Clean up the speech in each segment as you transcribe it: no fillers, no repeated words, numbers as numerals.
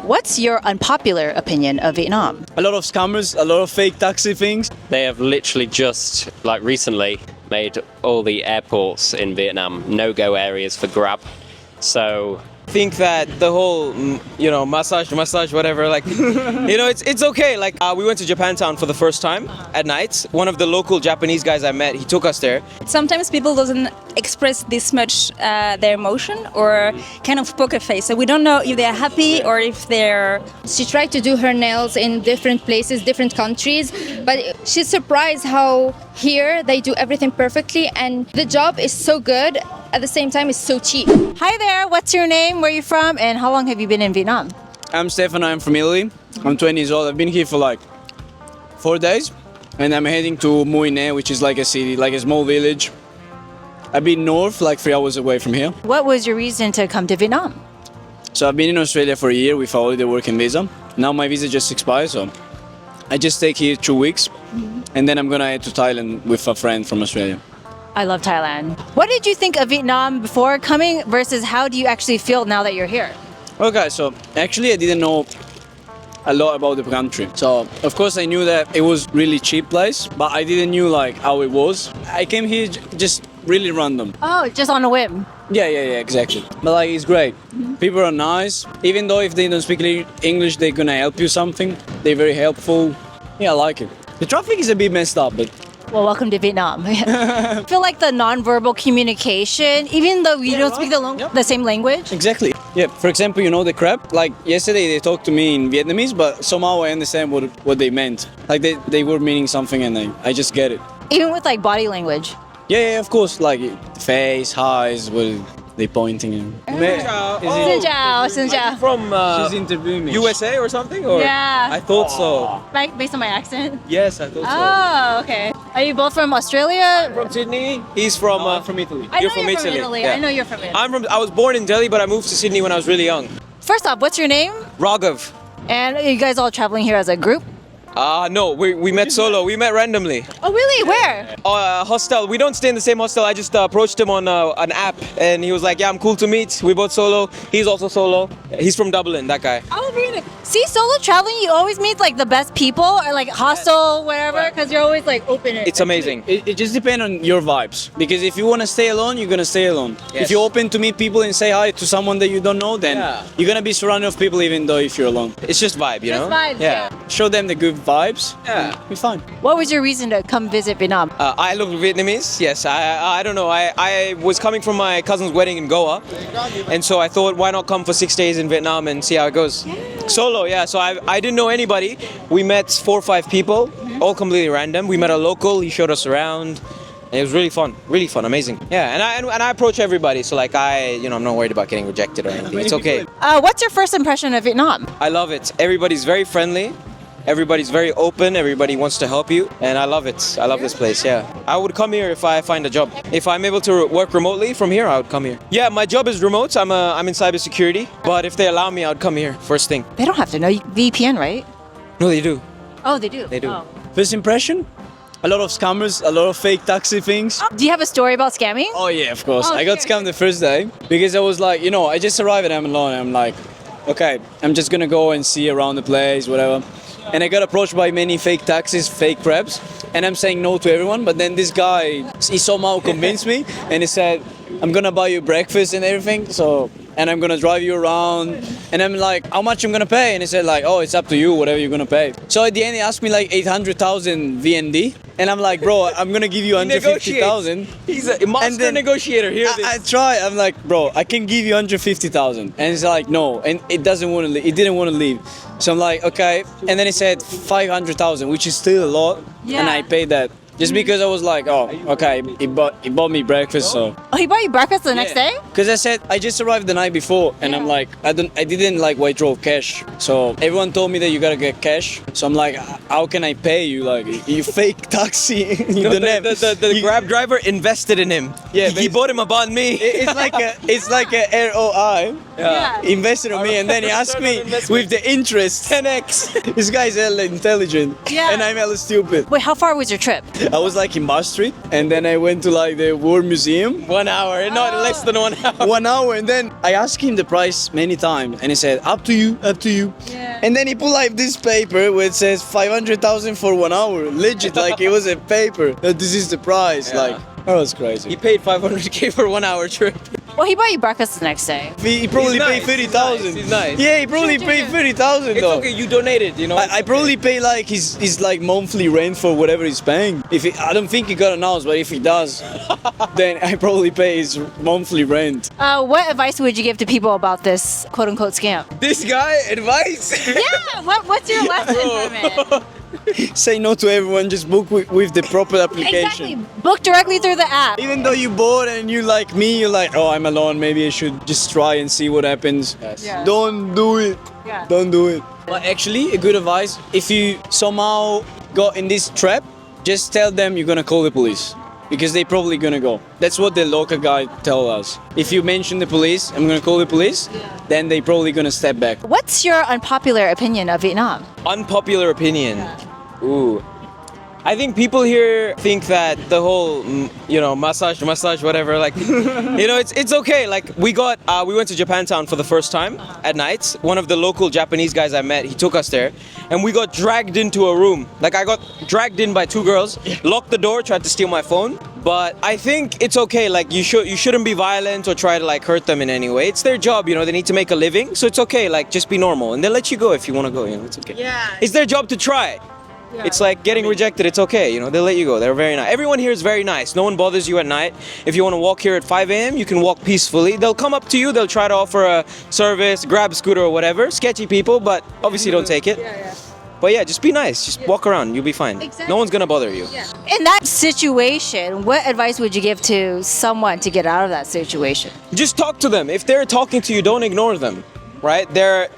What's your unpopular opinion of Vietnam? A lot of scammers, a lot of fake taxi things. They have literally just, like recently, made all the airports in Vietnam no-go areas for Grab. So think that the whole, massage, whatever, like, it's okay. Like, we went to Japantown for the first time at night. One of the local Japanese guys I met, he took us there. Sometimes people doesn't express this much their emotion or kind of poker face. So we don't know if they're happy or if they're... She tried to do her nails in different places, different countries, but she's surprised how here they do everything perfectly and the job is so good. At the same time, it's so cheap. Hi there, what's your name, where are you from, and how long have you been in Vietnam? I'm Stefan, I'm from Italy. I'm 20 years old. I've been here for like 4 days and I'm heading to Mui Ne, which is like a city, like a small village. I've been north, like 3 hours away from here. What was your reason to come to Vietnam? So I've been in Australia for a year with a holiday working visa. Now my visa just expired, so I just stay here 2 weeks and then I'm gonna head to Thailand with a friend from Australia. I love Thailand. What did you think of Vietnam before coming versus how do you actually feel now that you're here? Okay, so actually I didn't know a lot about the country. So of course I knew that it was really cheap place, but I didn't knew like how it was. I came here just really random. Oh, just on a whim. Yeah, exactly. But like it's great. People are nice. Even though if they don't speak English, they're gonna help you something. They're very helpful. Yeah, I like it. The traffic is a bit messed up, but well, welcome to Vietnam. I feel like the non-verbal communication, even though we don't speak the same language. Exactly. Yeah, for example, the crab. Like yesterday they talked to me in Vietnamese, but somehow I understand what they meant. Like they were meaning something and I just get it. Even with like body language. Yeah, of course. Like face, eyes, what they pointing in. Xin chào, xin chào. From She's interviewing me. USA or something? Or? Yeah. I thought so. Like based on my accent? Yes, I thought so. Oh, okay. Are you both from Australia? From Sydney. He's from Italy. I know you're from Italy. Yeah. I know you're from Italy. I was born in Delhi, but I moved to Sydney when I was really young. First off, what's your name? Raghav. And are you guys all traveling here as a group? No, we met solo. We met randomly. Oh, really? Where? Hostel. We don't stay in the same hostel. I just approached him on an app, and he was like, "Yeah, I'm cool to meet." We both solo. He's also solo. He's from Dublin. That guy. Oh, really? See, solo traveling, you always meet like the best people, or like hostel, whatever, because you're always like open. It's amazing. It just depends on your vibes. Because if you want to stay alone, you're gonna stay alone. Yes. If you're open to meet people and say hi to someone that you don't know, then you're gonna be surrounded of people even though if you're alone. It's just vibe, you know. Just vibes, yeah. Show them the good vibes. Yeah. Be fine. What was your reason to come visit Vietnam? I love Vietnamese. Yes, I don't know. I was coming from my cousin's wedding in Goa, and so I thought, why not come for 6 days in Vietnam and see how it goes? Yeah. Solo, yeah. So I didn't know anybody. We met 4 or 5 people, all completely random. We met a local. He showed us around. And it was really fun, amazing. Yeah, and I approach everybody. So like I'm not worried about getting rejected or anything. It's okay. What's your first impression of Vietnam? I love it. Everybody's very friendly. Everybody's very open, everybody wants to help you, and I love it. I love this place, yeah. I would come here if I find a job. If I'm able to work remotely from here, I would come here. Yeah, my job is remote. I'm in cybersecurity, but if they allow me, I would come here first thing. They don't have to know VPN, right? No, they do. Oh, they do? They do. Oh. First impression? A lot of scammers, a lot of fake taxi things. Do you have a story about scamming? Oh yeah, of course. Oh, I got sure. scammed the first day because I was like, I just arrived and I'm alone. I'm like, okay, I'm just gonna go and see around the place, whatever. And I got approached by many fake taxis, fake crabs, and I'm saying no to everyone. But then this guy, he somehow convinced me, and he said, "I'm gonna buy you breakfast and everything, and I'm gonna drive you around." And I'm like, "How much I'm gonna pay?" And he said like, "Oh, it's up to you, whatever you're gonna pay." So at the end, he asked me like 800,000 VND, and I'm like, "Bro, I'm gonna give you 150,000." He's a monster negotiator here. I try. I'm like, "Bro, I can give you 150,000," and he's like, "No," and it didn't want to leave. So I'm like, okay. And then he said 500,000, which is still a lot. Yeah. And I paid that just because I was like, oh, okay. He bought me breakfast, so. Oh, he bought you breakfast the next day? Because I said I just arrived the night before, and I'm like, I didn't like withdraw cash. So everyone told me that you gotta get cash. So I'm like, how can I pay you? Like, you fake taxi. The Grab driver invested in him. Yeah, he bought him about me. It's like a ROI. invested on me, and then he asked me with the interest 10x. This guy's hella intelligent, and I'm hella stupid. Wait, how far was your trip? I was like in Bar Street, and then I went to like the War Museum. 1 hour, not less than 1 hour. 1 hour, and then I asked him the price many times, and he said, up to you, up to you. And then he put like this paper where it says 500,000 for 1 hour. Legit, like it was a paper that this is the price. Like, that was crazy. He paid 500k for 1 hour trip. Well, he bought you breakfast the next day. He probably He's paid nice, 30,000. he's nice. Yeah, he probably paid 30,000 It's though. okay, you donated, you know. I probably pay like his like monthly rent for whatever he's paying. I don't think he got announced, but if he does, then I probably pay his monthly rent. What advice would you give to people about this quote unquote scam? This guy, advice? Yeah, what's your lesson from it? Say no to everyone. Just book with the proper application. Exactly. Book directly through the app. Even though you're bored and you like me, you're like, oh, I'm alone. Maybe I should just try and see what happens. Yes. Yeah. Don't do it. Yeah. Don't do it. But actually, a good advice: if you somehow got in this trap, just tell them you're gonna call the police. Because they probably gonna go. That's what the local guy tell us. If you mention the police, I'm gonna call the police, then they probably gonna step back. What's your unpopular opinion of Vietnam? Unpopular opinion. Ooh. I think people here think that the whole, massage, whatever, like, it's okay. Like, we went to Japantown for the first time at night. One of the local Japanese guys I met, he took us there, and we got dragged into a room. Like, I got dragged in by two girls, locked the door, tried to steal my phone. But I think it's okay. Like, you shouldn't be violent or try to like hurt them in any way. It's their job, they need to make a living, so it's okay. Like, just be normal, and they'll let you go if you want to go. It's okay. Yeah. It's their job to try. It's like getting rejected, it's okay, they'll let you go. They're very nice. Everyone here is very nice. No one bothers you at night. If you want to walk here at 5 a.m., you can walk peacefully. They'll come up to you, they'll try to offer a service, grab a scooter or whatever. Sketchy people, but obviously don't take it. But yeah, just be nice. Just walk around, you'll be fine. Exactly. No one's gonna bother you. In that situation, what advice would you give to someone to get out of that situation? Just talk to them. If they're talking to you, don't ignore them. Right?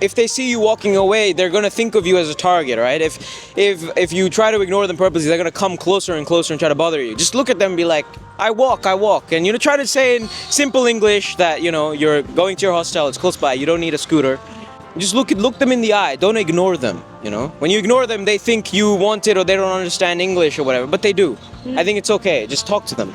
If they see you walking away, they're gonna think of you as a target, right? If you try to ignore them purposely, they're gonna come closer and closer and try to bother you. Just look at them and be like, I walk, and try to say in simple English that you're going to your hostel, it's close by, you don't need a scooter. Just look them in the eye. Don't ignore them. When you ignore them, they think you want it or they don't understand English or whatever, but they do. I think it's okay. Just talk to them.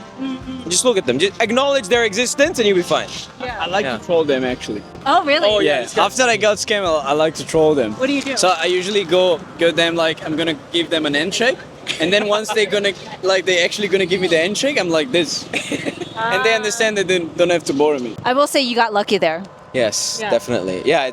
Just look at them. Just acknowledge their existence, and you'll be fine. I like to troll them actually. Oh, really? Oh yeah. After I got scammed, I like to troll them. What do you do? So I usually go them like I'm gonna give them an handshake, and then once they actually gonna give me the handshake, I'm like this, and they understand that they don't have to bother me. I will say you got lucky there. Yes, definitely. Yeah,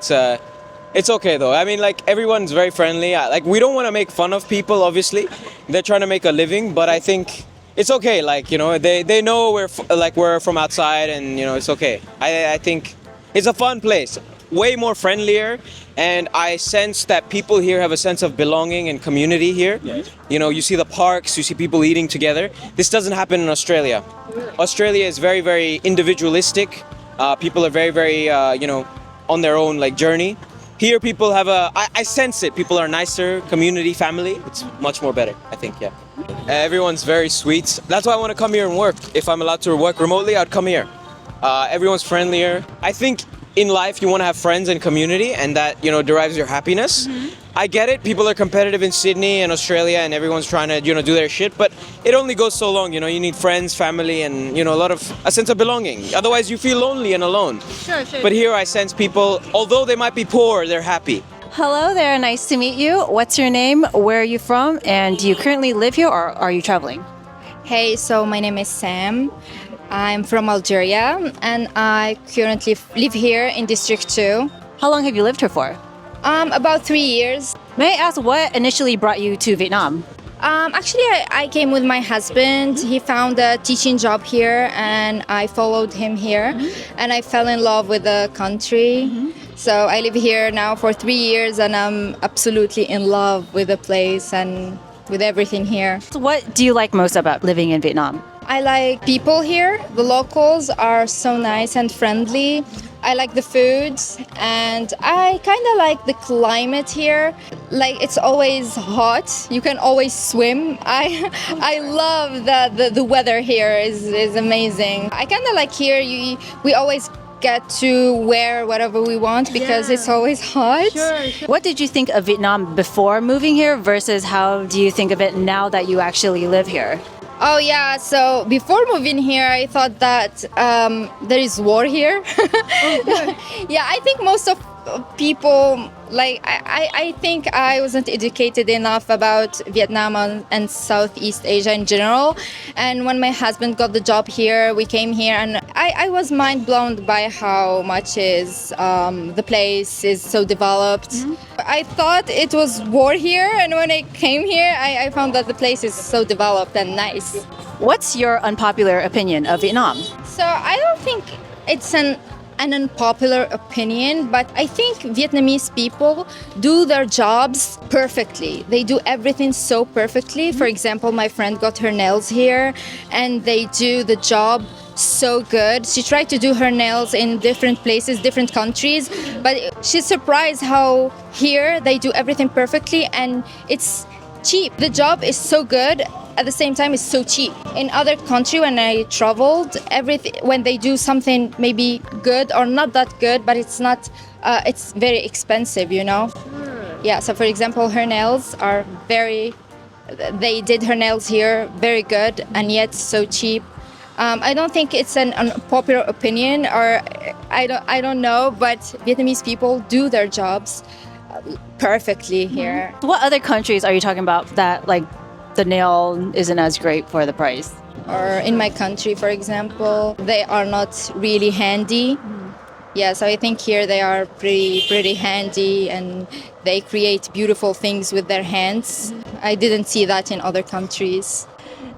it's okay though. I mean, like, everyone's very friendly. Like, we don't want to make fun of people. Obviously, they're trying to make a living, but I think it's okay. Like, they know we're from outside, and it's okay. I think it's a fun place, way more friendlier, and I sense that people here have a sense of belonging and community here. Yes. You see the parks, you see people eating together. This doesn't happen in Australia. Australia is very, very individualistic. People are very, very, on their own journey. Here, people have I sense it. People are nicer, community, family. It's much more better, I think, yeah. Everyone's very sweet. That's why I want to come here and work. If I'm allowed to work remotely, I'd come here. Everyone's friendlier. I think in life, you want to have friends and community, and that, derives your happiness. I get it. People are competitive in Sydney and Australia, and everyone's trying to, do their shit. But it only goes so long. You need friends, family, and a sense of belonging. Otherwise, you feel lonely and alone. Sure. But here, I sense people, although they might be poor, they're happy. Hello there, nice to meet you. What's your name? Where are you from? And do you currently live here or are you traveling? Hey, so my name is Sam. I'm from Algeria and I currently live here in District 2. How long have you lived here for? About 3 years. May I ask what initially brought you to Vietnam? Actually, I came with my husband. He found a teaching job here and I followed him here and I fell in love with the country. So I live here now for 3 years and I'm absolutely in love with the place and with everything here. So what do you like most about living in Vietnam? I like people here. The locals are so nice and friendly. I like the foods and I kind of like the climate here. Like, it's always hot. You can always swim. I love that the weather here is amazing. I kind of like here we always get to wear whatever we want because it's always hot. What did you think of Vietnam before moving here versus how do you think of it now that you actually live here? Oh yeah, so before moving here, I thought that there is war here. Yeah, I think most of people, like, I think I wasn't educated enough about Vietnam and Southeast Asia in general. And when my husband got the job here, we came here and I was mind blown by how much the place is so developed. I thought it was war here, and when I came here, I found that the place is so developed and nice. What's your unpopular opinion of Vietnam? So I don't think it's an unpopular opinion, but I think Vietnamese people do their jobs perfectly. They do everything so perfectly. For example, my friend got her nails here and they do the job so good. She tried to do her nails in different places, different countries, but she's surprised how here they do everything perfectly and it's cheap. The job is so good, at the same time it's so cheap. In other country when I traveled, when they do something maybe good or not that good, but it's not, it's very expensive, you know? Yeah, so for example, her nails are they did her nails here very good and yet so cheap. I don't think it's an unpopular opinion, or I don't know, but Vietnamese people do their jobs perfectly here. What other countries are you talking about that, like, the nail isn't as great for the price? Or in my country, for example, they are not really handy. Yeah, so I think here they are pretty handy and they create beautiful things with their hands. I didn't see that in other countries.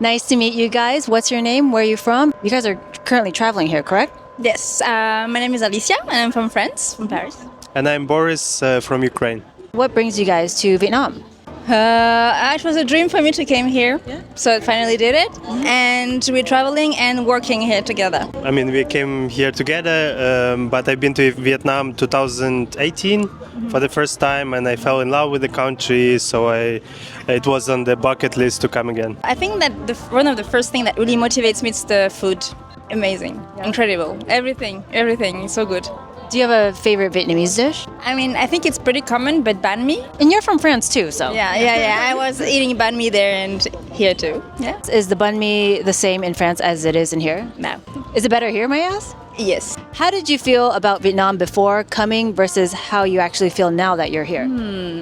Nice to meet you guys. What's your name? Where are you from? You guys are currently traveling here, correct? Yes, my name is Alicia and I'm from France, from Paris. And I'm Boris from Ukraine. What brings you guys to Vietnam? It was a dream for me to come here, so I finally did it. And we're traveling and working here together. I mean, we came here together, but I've been to Vietnam 2018 for the first time, and I fell in love with the country, so it was on the bucket list to come again. I think that one of the first things that really motivates me is the food. Amazing, incredible, everything is so good. Do you have a favorite Vietnamese dish? I mean, I think it's pretty common, but banh mi. And you're from France too, so. Yeah. I was eating banh mi there and here too. Yeah. Is the banh mi the same in France as it is in here? No. Is it better here, may I ask? Yes. How did you feel about Vietnam before coming versus how you actually feel now that you're here?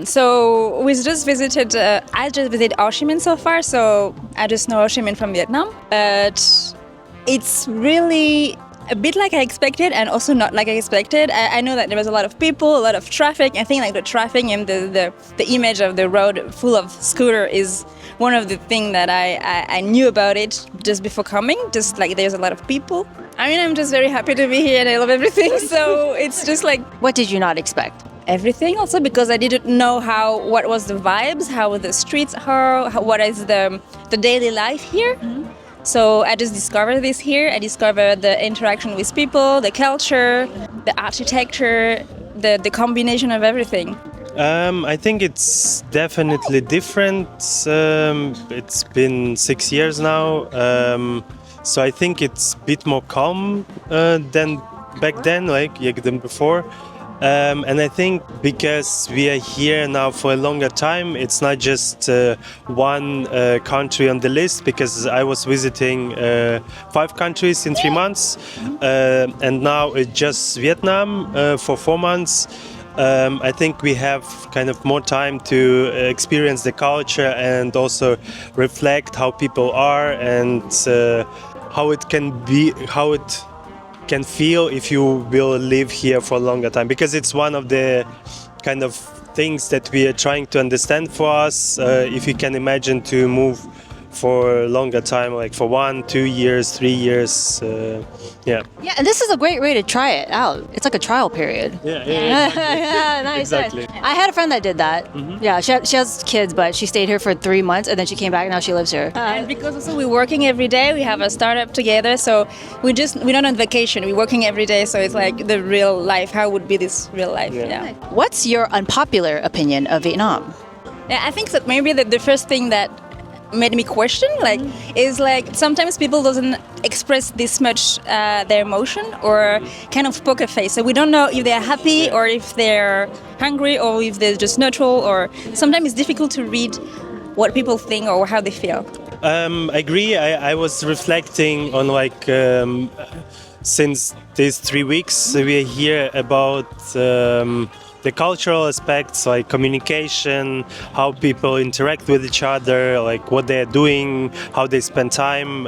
So I just visited Ho Chi Minh so far, so I just know Ho Chi Minh from Vietnam. But it's really a bit like I expected and also not like I expected. I know that there was a lot of people, a lot of traffic. I think like the traffic and the image of the road full of scooter is one of the things that I knew about it just before coming, just like there's a lot of people. I mean, I'm just very happy to be here and I love everything, so it's just like... What did you not expect? Everything also, because I didn't know what was the vibes, how the streets are, what is the daily life here. So I just discovered this here. I discovered the interaction with people, the culture, the architecture, the combination of everything. I think it's definitely different. It's been 6 years now, so I think it's a bit more calm than back then, than before. And I think because we are here now for a longer time, it's not just one country on the list, because I was visiting 5 countries in 3 months, and now it's just Vietnam for 4 months. I think we have kind of more time to experience the culture and also reflect how people are and how it can feel if you will live here for a longer time, because it's one of the kind of things that we are trying to understand for us. If you can imagine to move for a longer time, like for 1, 2 years, 3 years, Yeah, and this is a great way to try it out. It's like a trial period. Yeah, nice. exactly. I had a friend that did that. Yeah, she has kids, but she stayed here for 3 months and then she came back and now she lives here. And because also we're working every day, we have a startup together, so we're not on vacation, we're working every day, so it's like the real life. How would be this real life? Yeah. What's your unpopular opinion of Vietnam? Yeah, I think that maybe the first thing that made me question is like sometimes people doesn't express this much their emotion or kind of poker face. So we don't know if they're happy or if they're hungry or if they're just neutral, or sometimes it's difficult to read what people think or how they feel. I agree. I was reflecting on like since these 3 weeks we hear about the cultural aspects, like communication, how people interact with each other, like what they're doing, how they spend time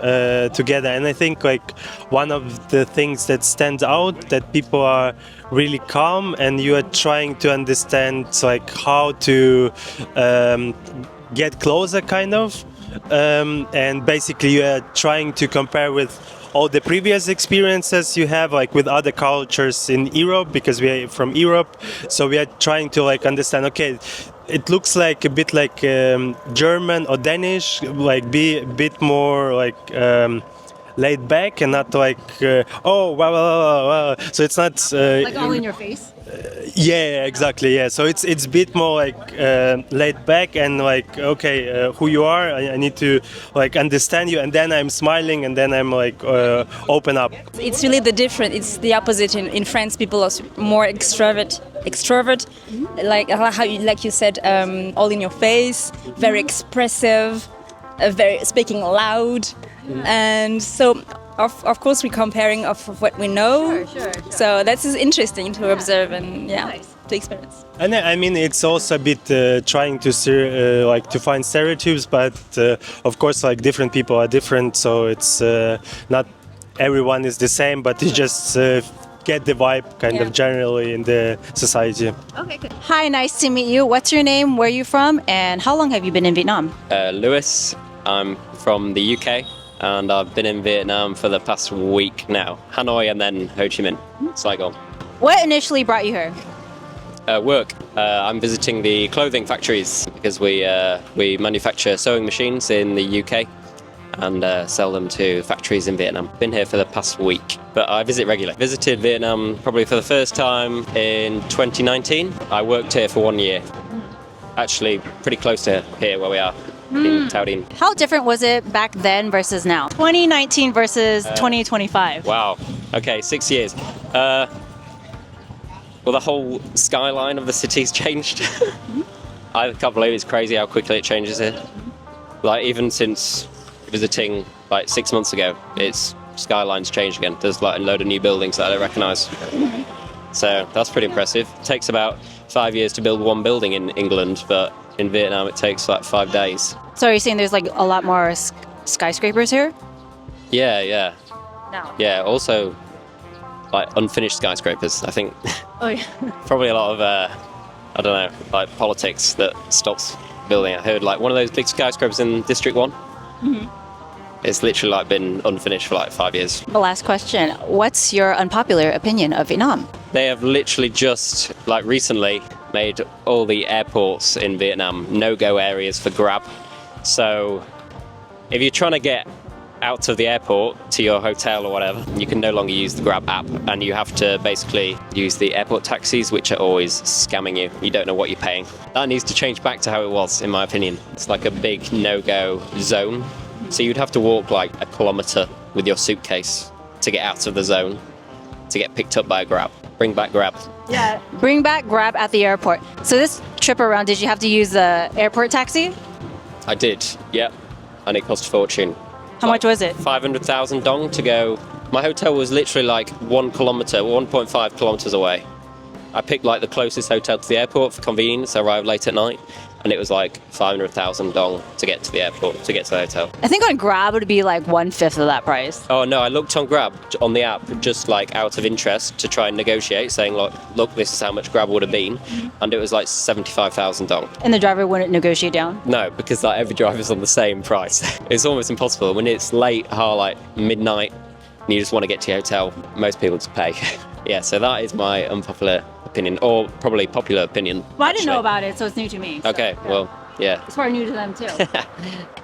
together. And I think like one of the things that stands out, that people are really calm and you are trying to understand like how to get closer kind of. And basically you are trying to compare with all the previous experiences you have, like with other cultures in Europe, because we are from Europe. So we are trying to like understand, okay, it looks like a bit like German or Danish, like be a bit more like laid back and not like, oh, wow. So it's not... Like all in your face? Yeah, exactly. Yeah, so it's a bit more like laid back and like, okay, who you are, I need to like understand you, and then I'm smiling and then I'm like open up. It's really the different. It's the opposite. In France, people are more extrovert, like how like you said, all in your face, very expressive, very speaking loud, and so. Of course, we're comparing of what we know. Sure. So that's interesting to observe and to experience. And I mean, it's also a bit trying to like to find stereotypes, but of course, like different people are different, so it's not everyone is the same, but you just get the vibe kind of generally in the society. Okay, good. Hi, nice to meet you. What's your name? Where are you from? And how long have you been in Vietnam? Lewis, I'm from the UK. And I've been in Vietnam for the past week now. Hanoi and then Ho Chi Minh, Saigon. What initially brought you here? Work. I'm visiting the clothing factories because we manufacture sewing machines in the UK and sell them to factories in Vietnam. Been here for the past week, but I visit regularly. Visited Vietnam probably for the first time in 2019. I worked here for 1 year. Actually, pretty close to here where we are. In Tao Dinh. How different was it back then versus now? 2019 versus 2025. Wow. Okay, 6 years. Well, the whole skyline of the city's changed. I can't believe it's crazy how quickly it changes here. Like even since visiting like 6 months ago, its skyline's changed again. There's like a load of new buildings that I don't recognise. So that's pretty impressive. It takes about 5 years to build one building in England, but in Vietnam it takes like 5 days. So are you saying there's like a lot more skyscrapers here? Yeah. No. Yeah, also like unfinished skyscrapers, I think. Oh yeah. Probably a lot of, I don't know, like politics that stops building. I heard like one of those big skyscrapers in District 1. Mm-hmm. It's literally like been unfinished for like 5 years. The last question, what's your unpopular opinion of Vietnam? They have literally just, like recently, made all the airports in Vietnam no-go areas for Grab. So if you're trying to get out of the airport to your hotel or whatever, you can no longer use the Grab app and you have to basically use the airport taxis, which are always scamming you. You don't know what you're paying. That needs to change back to how it was, in my opinion. It's like a big no-go zone. So you'd have to walk like a kilometre with your suitcase to get out of the zone, to get picked up by a Grab. Bring back Grab. Yeah. Bring back Grab at the airport. So this trip around, did you have to use the airport taxi? I did, yeah. And it cost a fortune. How much was it? 500,000 dong to go. My hotel was literally like 1 kilometre, 1.5 kilometres away. I picked like the closest hotel to the airport for convenience. I arrived late at night. And it was like 500,000 dong to get to the airport, to get to the hotel. I think on Grab it would be like 1/5 of that price. Oh no, I looked on Grab, on the app, just like out of interest to try and negotiate, saying look, this is how much Grab would have been. And it was like 75,000 dong. And the driver wouldn't negotiate down? No, because like every driver's on the same price. It's almost impossible. When it's late, like midnight, and you just want to get to your hotel, most people just pay. Yeah, so that is my unpopular opinion, or probably popular opinion. Well, I didn't know about it, so it's new to me. Okay, so, well, yeah. It's probably new to them too.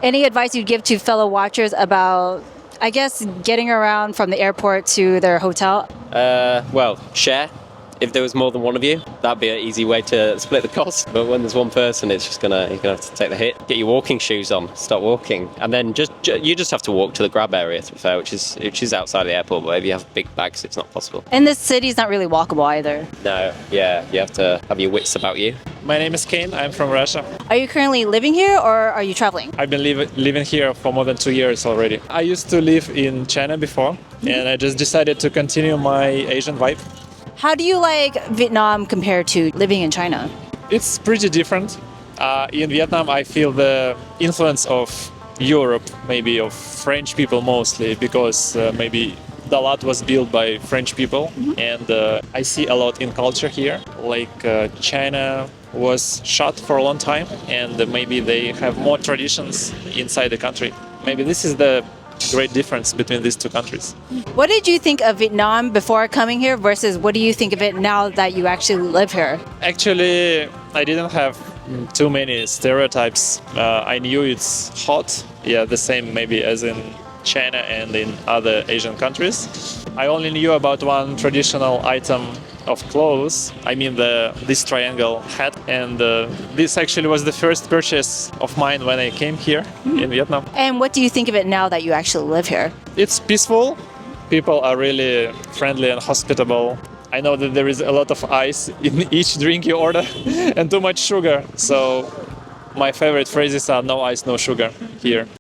Any advice you'd give to fellow watchers about, I guess, getting around from the airport to their hotel? Well, share. if there was more than one of you, that'd be an easy way to split the cost. But when there's one person, it's just you're gonna have to take the hit. Get your walking shoes on, start walking, and then you just have to walk to the grab area, to be fair, which is outside the airport. But if you have big bags, it's not possible. And this city's not really walkable either. No, yeah, you have to have your wits about you. My name is Kane. I'm from Russia. Are you currently living here or are you traveling? I've been living here for more than 2 years already. I used to live in China before, and I just decided to continue my Asian vibe. How do you like Vietnam compared to living in China? It's pretty different. In Vietnam, I feel the influence of Europe, maybe of French people mostly, because maybe a lot was built by French people, and I see a lot in culture here. Like China was shut for a long time, and maybe they have more traditions inside the country. Maybe this is the great difference between these two countries. What did you think of Vietnam before coming here versus what do you think of it now that you actually live here? Actually, I didn't have too many stereotypes. I knew it's hot, yeah, the same maybe as in China and in other Asian countries. I only knew about one traditional item of clothes. I mean this triangle hat, and this actually was the first purchase of mine when I came here in Vietnam. And what do you think of it now that you actually live here? It's peaceful. People are really friendly and hospitable. I know that there is a lot of ice in each drink you order and too much sugar. So my favorite phrases are no ice, no sugar here.